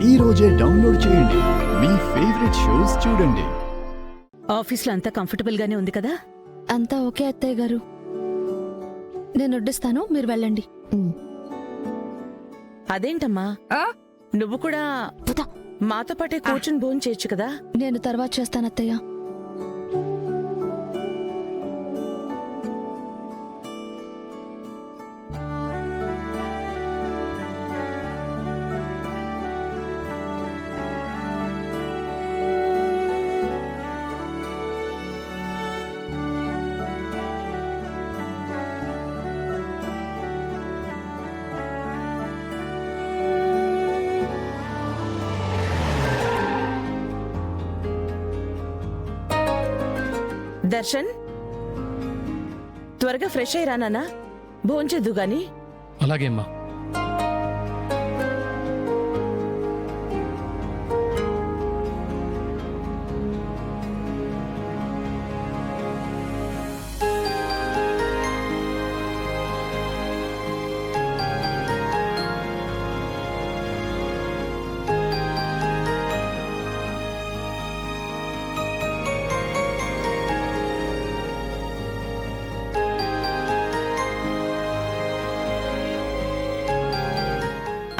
ఈ రోజే డౌన్లోడ్ చేయండి. మీ ఫేవరెట్ షోస్ చూడండి. ఆఫీస్లో అంతా కంఫర్టబుల్ గానే ఉంది కదా? అంతా ఓకే అత్తయ్య గారు. నేను వడ్డిస్తాను, మీరు వెళ్ళండి. అదేంటమ్మా, నువ్వు కూడా మాతో పాటే కూర్చుని భోజనం చేయొచ్చు కదా? నేను తర్వాత చేస్తాను అత్తయ్య. దర్శన్, త్వరగా ఫ్రెష్ అయ్యి రానా, భోంచేద్దు గాని. అలాగే అమ్మా.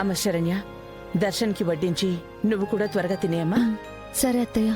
అమ్మ శరణ్య, దర్శన్కి వడ్డించి నువ్వు కూడా త్వరగా తినేయమ్మా. సరే అత్తయ్య.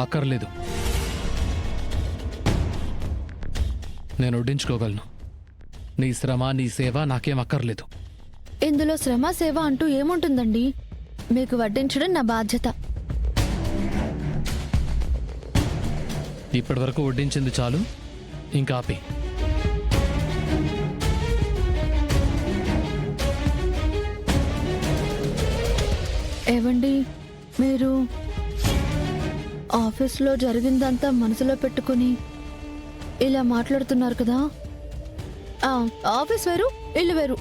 అక్కర్లేదు, నేను వడ్డించుకోగలను. నీ శ్రమ, నీ సేవ నాకేం అక్కర్లేదు. ఇందులో శ్రమ సేవ అంటూ ఏముంటుందండి? మీకు వడ్డించడం నా బాధ్యత. ఇప్పటి వరకు వడ్డించింది చాలు, ఇంకా ఆపే. ఏవండి, మీరు ఆఫీస్లో జరిగిందంతా మనసులో పెట్టుకుని ఇలా మాట్లాడుతున్నారు కదా? ఆఫీస్ వేరు, ఇల్లు వేరు.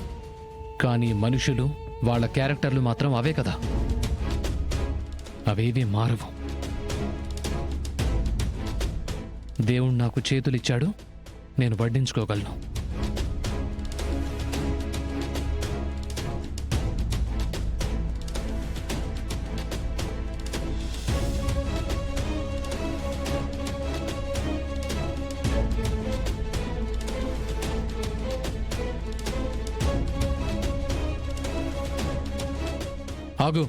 కానీ మనుషులు, వాళ్ళ క్యారెక్టర్లు మాత్రం అవే కదా, అవేవి మారవు. దేవుడు నాకు చేతులిచ్చాడు, నేను వడ్డించుకోగలను. ఆగు.